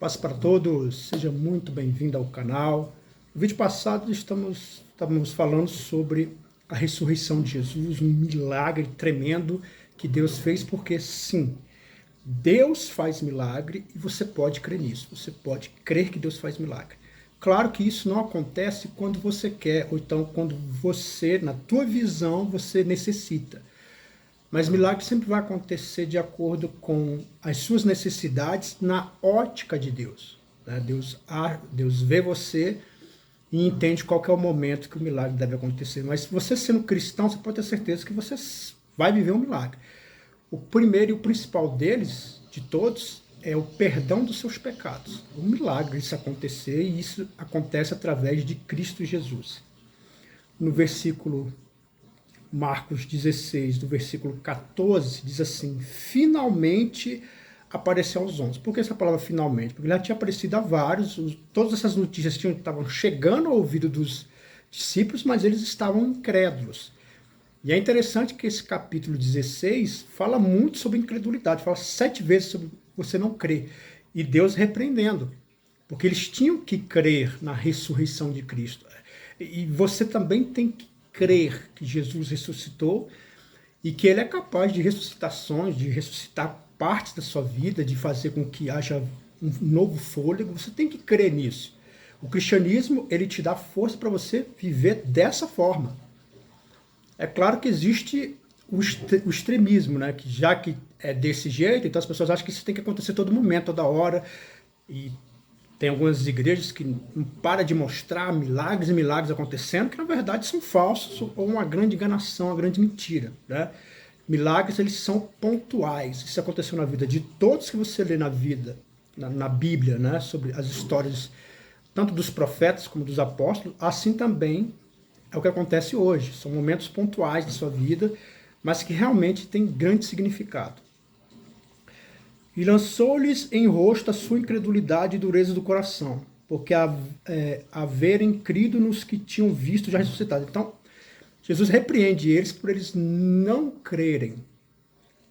Paz para todos, seja muito bem-vindo ao canal. No vídeo passado estávamos falando sobre a ressurreição de Jesus, um milagre tremendo que Deus fez, porque sim, Deus faz milagre e você pode crer nisso, você pode crer que Deus faz milagre. Claro que isso não acontece quando você quer, ou então quando você, na tua visão, você necessita. Mas milagre sempre vai acontecer de acordo com as suas necessidades na ótica de Deus. Né? Deus vê você e entende qual que é o momento que o milagre deve acontecer. Mas você sendo cristão, você pode ter certeza que você vai viver um milagre. O primeiro e o principal deles, de todos, é o perdão dos seus pecados. Um milagre isso acontecer, e isso acontece através de Cristo Jesus. No versículo Marcos 16, do versículo 14, diz assim: finalmente apareceu aos 11. Por que essa palavra finalmente? Porque ele já tinha aparecido a vários, todas essas notícias estavam chegando ao ouvido dos discípulos, mas eles estavam incrédulos. E é interessante que esse capítulo 16 fala muito sobre incredulidade, fala 7 vezes sobre você não crer. E Deus repreendendo, porque eles tinham que crer na ressurreição de Cristo. E você também tem que crer que Jesus ressuscitou e que ele é capaz de ressuscitações, de ressuscitar partes da sua vida, de fazer com que haja um novo fôlego. Você tem que crer nisso. O cristianismo, ele te dá força para você viver dessa forma. É claro que existe o extremismo, né? Que já que é desse jeito, então as pessoas acham que isso tem que acontecer todo momento, toda hora. E tem algumas igrejas que não param de mostrar milagres e milagres acontecendo, que na verdade são falsos, ou uma grande enganação, uma grande mentira. Né? Milagres, eles são pontuais. Isso aconteceu na vida de todos que você lê na vida, na Bíblia, né? Sobre as histórias tanto dos profetas como dos apóstolos, assim também é o que acontece hoje. São momentos pontuais da sua vida, mas que realmente têm grande significado. E lançou-lhes em rosto a sua incredulidade e dureza do coração, porque haverem crido nos que tinham visto já ressuscitado. Então, Jesus repreende eles por eles não crerem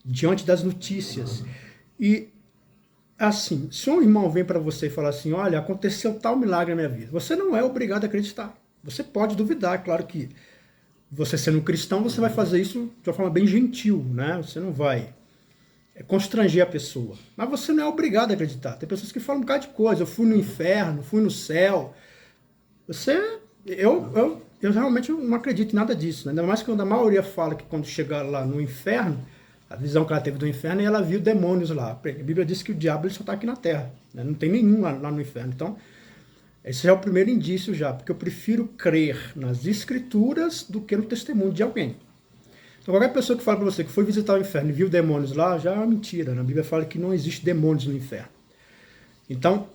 diante das notícias. E, assim, se um irmão vem para você e fala assim, olha, aconteceu tal milagre na minha vida, você não é obrigado a acreditar. Você pode duvidar, claro que você sendo um cristão, você vai fazer isso de uma forma bem gentil, né? Você não vai constranger a pessoa. Mas você não é obrigado a acreditar. Tem pessoas que falam um bocado de coisa. Eu fui no inferno, fui no céu. Eu realmente não acredito em nada disso. Né? Ainda mais quando a maioria fala que quando chegar lá no inferno, a visão que ela teve do inferno, e ela viu demônios lá. A Bíblia diz que o diabo ele só está aqui na terra. Né? Não tem nenhum lá no inferno. Então, esse já é o primeiro indício já. Porque eu prefiro crer nas escrituras do que no testemunho de alguém. Então, qualquer pessoa que fala para você que foi visitar o inferno e viu demônios lá, já é uma mentira. Né? A Bíblia fala que não existe demônios no inferno. Então,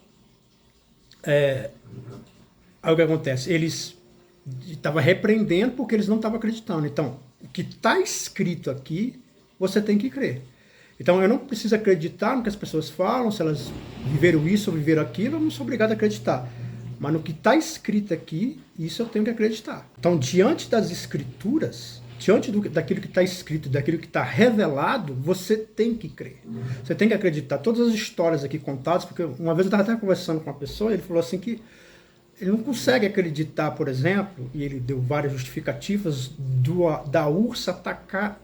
aí o que acontece? Eles estavam repreendendo porque eles não estavam acreditando. Então, o que está escrito aqui, você tem que crer. Então, eu não preciso acreditar no que as pessoas falam, se elas viveram isso ou viveram aquilo, eu não sou obrigado a acreditar. Mas no que está escrito aqui, isso eu tenho que acreditar. Então, diante das escrituras, diante daquilo que está escrito, daquilo que está revelado, você tem que crer. Você tem que acreditar. Todas as histórias aqui contadas, porque uma vez eu estava até conversando com uma pessoa, ele falou assim que ele não consegue acreditar, por exemplo, e ele deu várias justificativas, da ursa atacar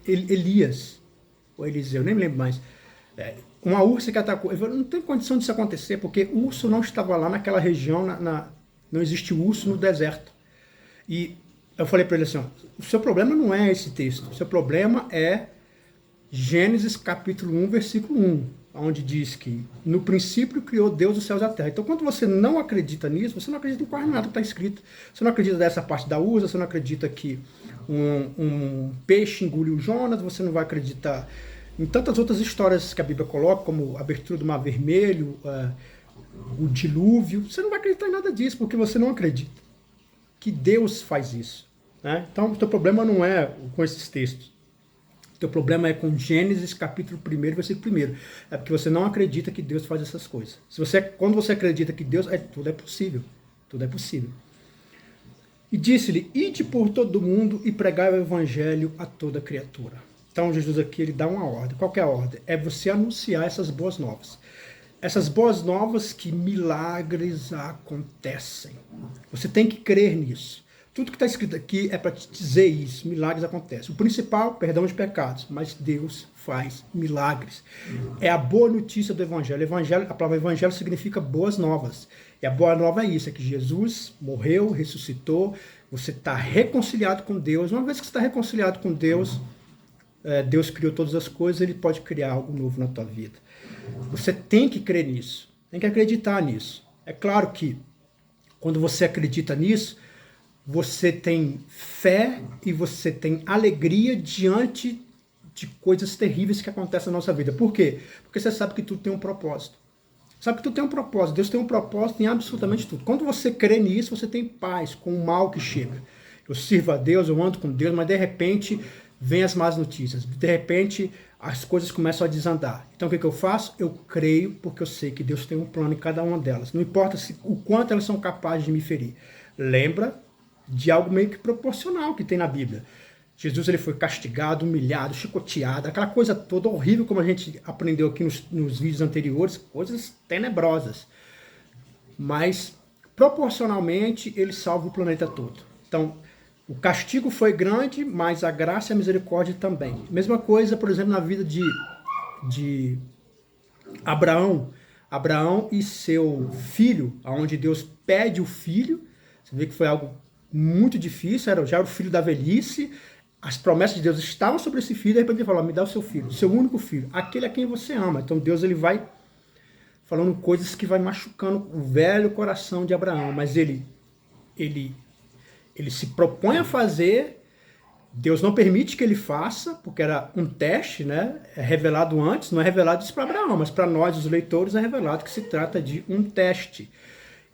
Elias, ou Eliseu, nem me lembro mais. Uma ursa que atacou. Ele falou, não tem condição disso acontecer, porque o urso não estava lá naquela região, não existe urso no deserto. E eu falei para ele assim, ó, o seu problema não é esse texto, o seu problema é Gênesis capítulo 1, versículo 1, onde diz que no princípio criou Deus os céus e a terra. Então quando você não acredita nisso, você não acredita em quase nada que está escrito. Você não acredita nessa parte da ursa, você não acredita que um peixe engoliu Jonas, você não vai acreditar em tantas outras histórias que a Bíblia coloca, como a abertura do Mar Vermelho, o dilúvio. Você não vai acreditar em nada disso, porque você não acredita que Deus faz isso. Né? Então, o teu problema não é com esses textos. O teu problema é com Gênesis, capítulo 1, versículo 1. É porque você não acredita que Deus faz essas coisas. Quando você acredita que Deus... tudo é possível. Tudo é possível. E disse-lhe, ide por todo mundo e pregai o evangelho a toda criatura. Então, Jesus aqui, ele dá uma ordem. Qual que é a ordem? É você anunciar essas boas novas. essas boas novas que milagres acontecem. Você tem que crer nisso. Tudo que está escrito aqui é para te dizer isso, milagres acontecem. O principal, perdão de pecados, mas Deus faz milagres. É a boa notícia do Evangelho. A palavra Evangelho significa boas novas. E a boa nova é isso, é que Jesus morreu, ressuscitou, você está reconciliado com Deus. Uma vez que você está reconciliado com Deus, Deus criou todas as coisas, Ele pode criar algo novo na tua vida. Você tem que crer nisso, tem que acreditar nisso. É claro que quando você acredita nisso, você tem fé e você tem alegria diante de coisas terríveis que acontecem na nossa vida. Por quê? Porque você sabe que tudo tem um propósito. Sabe que tudo tem um propósito. Deus tem um propósito em absolutamente tudo. Quando você crê nisso, você tem paz com o mal que chega. Eu sirvo a Deus, eu ando com Deus, mas de repente vem as más notícias. De repente as coisas começam a desandar. Então o que eu faço? Eu creio porque eu sei que Deus tem um plano em cada uma delas. Não importa o quanto elas são capazes de me ferir. Lembra de algo meio que proporcional que tem na Bíblia. Jesus ele foi castigado, humilhado, chicoteado, aquela coisa toda horrível como a gente aprendeu aqui nos vídeos anteriores, coisas tenebrosas. Mas, proporcionalmente, ele salva o planeta todo. Então, o castigo foi grande, mas a graça e a misericórdia também. Mesma coisa, por exemplo, na vida de Abraão. Abraão e seu filho, onde Deus pede o filho, você vê que foi algo muito difícil, já era o filho da velhice, as promessas de Deus estavam sobre esse filho, e de repente ele falou, me dá o seu filho, seu único filho, aquele a quem você ama. Então Deus ele vai falando coisas que vai machucando o velho coração de Abraão, mas ele se propõe a fazer, Deus não permite que ele faça, porque era um teste, né? É revelado antes, não é revelado isso para Abraão, mas para nós, os leitores, é revelado que se trata de um teste.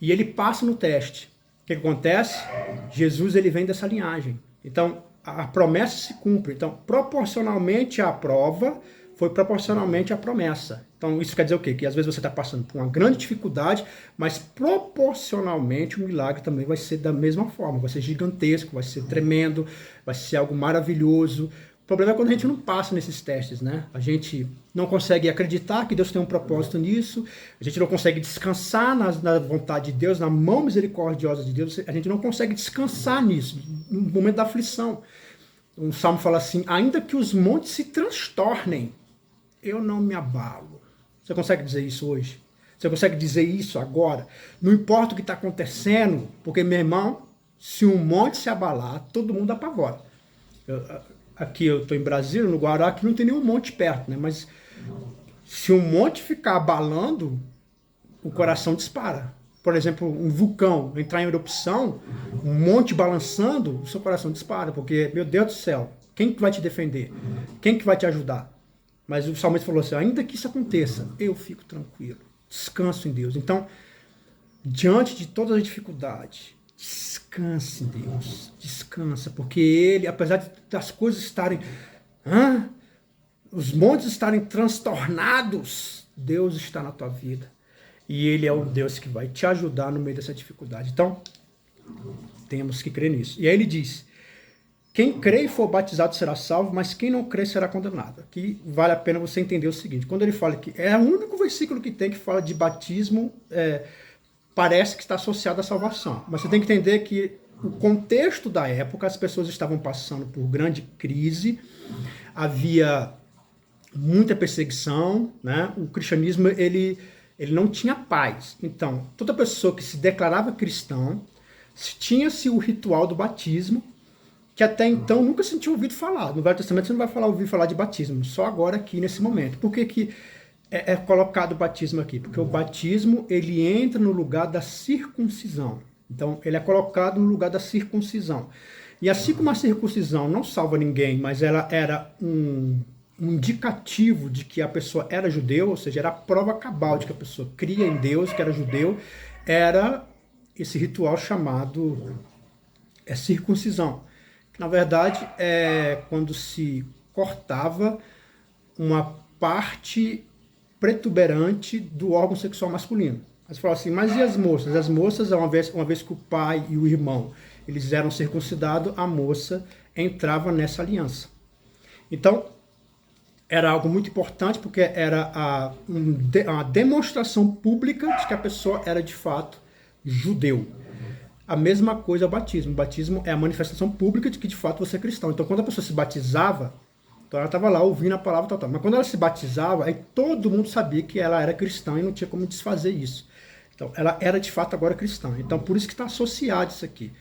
E ele passa no teste. O que acontece? Jesus ele vem dessa linhagem. Então, a promessa se cumpre. Então, proporcionalmente à prova, foi proporcionalmente à promessa. Então, isso quer dizer o quê? Que às vezes você está passando por uma grande dificuldade, mas proporcionalmente o milagre também vai ser da mesma forma. Vai ser gigantesco, vai ser tremendo, vai ser algo maravilhoso. O problema é quando a gente não passa nesses testes, né? A gente não consegue acreditar que Deus tem um propósito nisso, a gente não consegue descansar na vontade de Deus, na mão misericordiosa de Deus, a gente não consegue descansar nisso, no momento da aflição. Um salmo fala assim, ainda que os montes se transtornem, eu não me abalo. Você consegue dizer isso hoje? Você consegue dizer isso agora? Não importa o que está acontecendo, porque, meu irmão, se um monte se abalar, todo mundo apavora. Aqui eu estou em Brasília, no Guará, que não tem nenhum monte perto, né? Mas se um monte ficar abalando, o coração dispara. Por exemplo, um vulcão entrar em erupção, um monte balançando, o seu coração dispara, porque, meu Deus do céu, quem que vai te defender? Quem que vai te ajudar? Mas o salmista falou assim, ainda que isso aconteça, eu fico tranquilo, descanso em Deus. Então, diante de todas as dificuldades, descanse em Deus, descansa, porque Ele, apesar das coisas estarem, os montes estarem transtornados, Deus está na tua vida. E Ele é o Deus que vai te ajudar no meio dessa dificuldade. Então, temos que crer nisso. E aí ele diz, quem crê e for batizado será salvo, mas quem não crê será condenado. Aqui vale a pena você entender o seguinte, quando ele fala que é o único versículo que tem que fala de batismo, parece que está associado à salvação. Mas você tem que entender que o contexto da época, as pessoas estavam passando por grande crise, havia muita perseguição, né? O cristianismo ele não tinha paz. Então, toda pessoa que se declarava cristão, tinha-se o ritual do batismo, que até então nunca se tinha ouvido falar. No Velho Testamento você não vai ouvir falar de batismo, só agora aqui nesse momento. Por que é colocado o batismo aqui? Porque o batismo ele entra no lugar da circuncisão. Então, ele é colocado no lugar da circuncisão. E assim como a circuncisão não salva ninguém, mas ela era um indicativo de que a pessoa era judeu, ou seja, era a prova cabal de que a pessoa cria em Deus, que era judeu, era esse ritual chamado circuncisão. Na verdade, é quando se cortava uma parte protuberante do órgão sexual masculino. Mas fala assim, mas e as moças? As moças, uma vez que o pai e o irmão eles eram circuncidados, a moça entrava nessa aliança. Então, era algo muito importante porque era uma demonstração pública de que a pessoa era de fato judeu. A mesma coisa é o batismo. O batismo é a manifestação pública de que de fato você é cristão. Então quando a pessoa se batizava, então ela estava lá ouvindo a palavra tal. Mas quando ela se batizava, aí todo mundo sabia que ela era cristã e não tinha como desfazer isso. Então ela era de fato agora cristã. Então por isso que está associado isso aqui.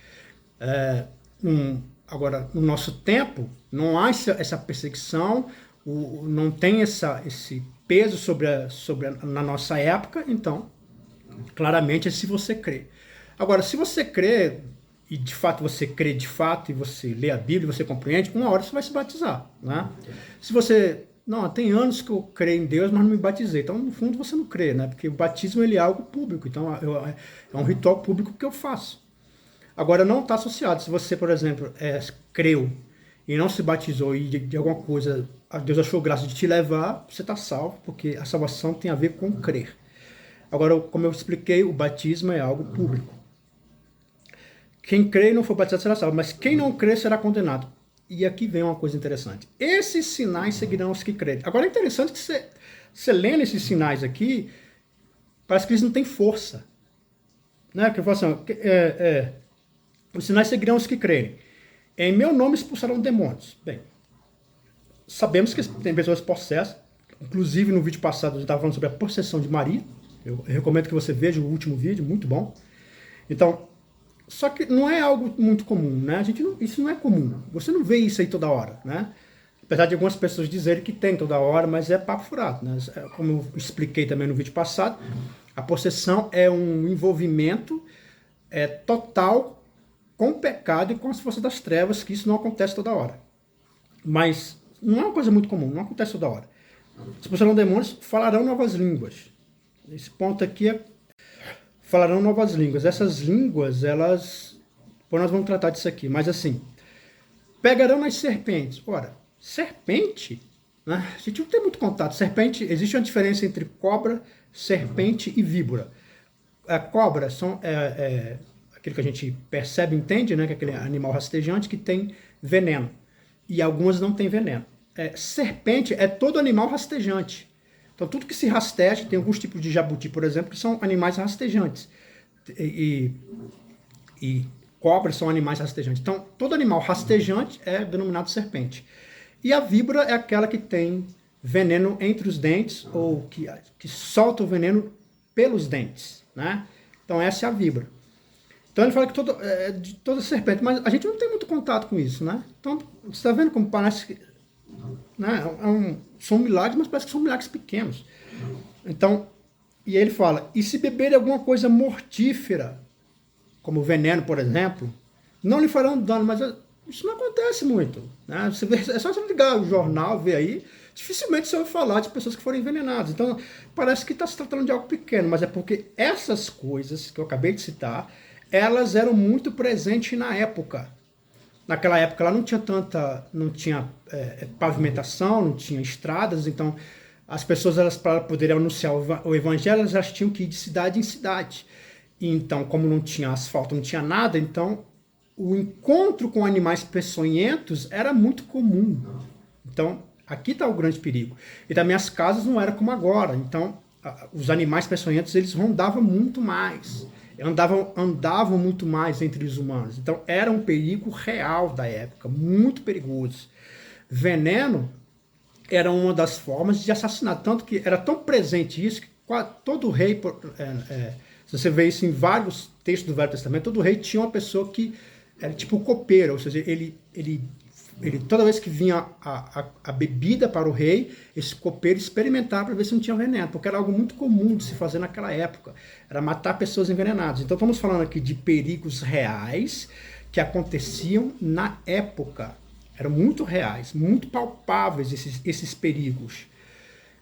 Agora, no nosso tempo, não há essa perseguição, não tem esse peso na nossa época, então, claramente é se você crê. Agora, se você crê, e de fato você crê de fato, e você lê a Bíblia, você compreende, uma hora você vai se batizar. Né? Se você, não, tem anos que eu creio em Deus, mas não me batizei, então no fundo você não crê, né? Porque o batismo ele é algo público, então é um ritual público que eu faço. Agora, não está associado. Se você, por exemplo, creu e não se batizou e de alguma coisa Deus achou graça de te levar, você está salvo, porque a salvação tem a ver com crer. Agora, como eu expliquei, o batismo é algo público. Quem crê e não for batizado será salvo, mas quem não crê será condenado. E aqui vem uma coisa interessante. Esses sinais seguirão os que crerem. Agora, é interessante que você lendo esses sinais aqui, parece que eles não têm força. Né? Que eu falo assim, os sinais seguirão os que crerem. Em meu nome expulsarão demônios. Bem, sabemos que tem pessoas possessas. Inclusive, no vídeo passado, eu estava falando sobre a possessão de Maria. Eu recomendo que você veja o último vídeo, muito bom. Então, só que não é algo muito comum, né? Isso não é comum. Você não vê isso aí toda hora, né? Apesar de algumas pessoas dizerem que tem toda hora, mas é papo furado, né? Como eu expliquei também no vídeo passado, a possessão é um envolvimento total com o pecado e com as forças das trevas, que isso não acontece toda hora. Mas não é uma coisa muito comum, não acontece toda hora. Expulsarão demônios, falarão novas línguas. Esse ponto aqui falarão novas línguas. Essas línguas, elas... Depois nós vamos tratar disso aqui, mas assim, pegarão nas serpentes. Ora, serpente, né? A gente não tem muito contato. Serpente, existe uma diferença entre cobra, serpente e víbora. A cobra são... aquilo que a gente percebe, entende, né? Que é aquele animal rastejante que tem veneno. E algumas não têm veneno. Serpente é todo animal rastejante. Então, tudo que se rasteja, tem alguns tipos de jabuti, por exemplo, que são animais rastejantes. E cobras são animais rastejantes. Então, todo animal rastejante é denominado serpente. E a víbora é aquela que tem veneno entre os dentes, ou que solta o veneno pelos dentes. Né? Então, essa é a víbora. Então, ele fala que de toda serpente, mas a gente não tem muito contato com isso. Né? Então, você está vendo como parece que... Né? São milagres, mas parece que são milagres pequenos. Então, e ele fala, e se beberem alguma coisa mortífera, como veneno, por exemplo, não lhe farão dano, mas isso não acontece muito. Né? É só você ligar o jornal, ver aí, dificilmente você vai falar de pessoas que foram envenenadas. Então, parece que está se tratando de algo pequeno, mas é porque essas coisas que eu acabei de citar, elas eram muito presentes na época. Naquela época ela não tinha pavimentação, não tinha estradas, então as pessoas, elas, para poderem anunciar o evangelho, elas tinham que ir de cidade em cidade. E então, como não tinha asfalto, não tinha nada, então o encontro com animais peçonhentos era muito comum. Então, aqui está o grande perigo. E também as casas não eram como agora, então os animais peçonhentos, eles rondavam muito mais. Andavam muito mais entre os humanos. Então era um perigo real da época, muito perigoso. Veneno era uma das formas de assassinar, tanto que era tão presente isso que todo rei, se você vê isso em vários textos do Velho Testamento, todo rei tinha uma pessoa que era tipo copeiro, ou seja, ele toda vez que vinha a bebida para o rei, esse copeiro experimentava para ver se não tinha veneno, porque era algo muito comum de se fazer naquela época, era matar pessoas envenenadas. Então estamos falando aqui de perigos reais que aconteciam na época, eram muito reais, muito palpáveis esses perigos.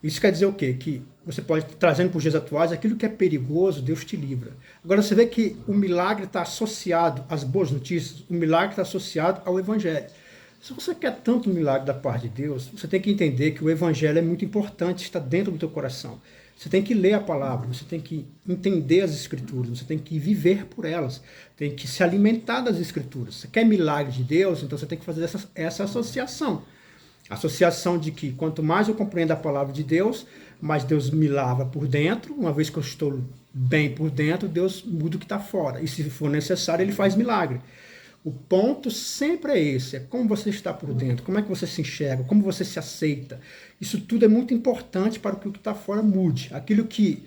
Isso quer dizer o quê? Que você pode, trazendo para os dias atuais, aquilo que é perigoso, Deus te livra. Agora você vê que o milagre está associado às boas notícias, o milagre está associado ao evangelho. Se você quer tanto um milagre da parte de Deus, você tem que entender que o evangelho é muito importante, está dentro do teu coração. Você tem que ler a palavra, você tem que entender as escrituras, você tem que viver por elas, tem que se alimentar das escrituras. Você quer milagre de Deus, então você tem que fazer essa associação. Associação de que quanto mais eu compreendo a palavra de Deus, mais Deus me lava por dentro. Uma vez que eu estou bem por dentro, Deus muda o que está fora. E se for necessário, Ele faz milagre. O ponto sempre é esse, é como você está por dentro, como é que você se enxerga, como você se aceita. Isso tudo é muito importante para que o que está fora mude. Aquilo que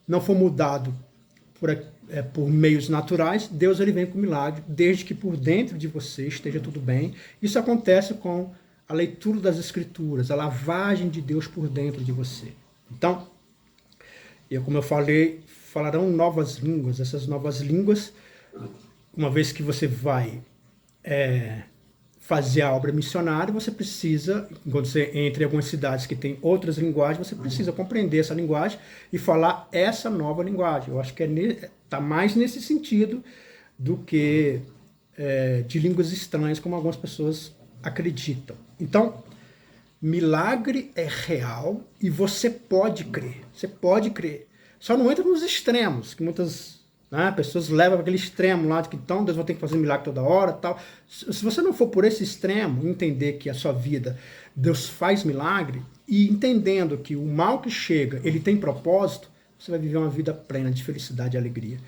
não for mudado por meios naturais, Deus ele vem com milagre, desde que por dentro de você esteja tudo bem. Isso acontece com a leitura das Escrituras, a lavagem de Deus por dentro de você. Então, como eu falei, falarão novas línguas. Essas novas línguas, uma vez que você vai fazer a obra missionária, você precisa, quando você entra em algumas cidades que tem outras linguagens, você precisa compreender essa linguagem e falar essa nova linguagem. Eu acho que está mais nesse sentido do que de línguas estranhas, como algumas pessoas acreditam. Então, milagre é real e você pode crer. Você pode crer. Só não entra nos extremos, que muitas pessoas levam para aquele extremo lá, de que então Deus vai ter que fazer milagre toda hora tal. Se você não for por esse extremo, entender que a sua vida, Deus faz milagre, e entendendo que o mal que chega, ele tem propósito, você vai viver uma vida plena de felicidade e alegria.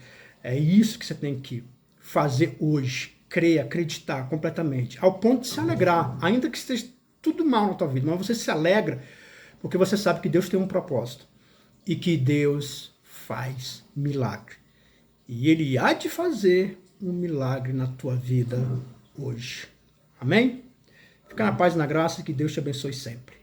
É isso que você tem que fazer hoje. Crer, acreditar completamente, ao ponto de se alegrar, ainda que esteja tudo mal na tua vida, mas você se alegra, porque você sabe que Deus tem um propósito, e que Deus faz milagre. E Ele há de fazer um milagre na tua vida hoje. Amém? Fica na paz e na graça e que Deus te abençoe sempre.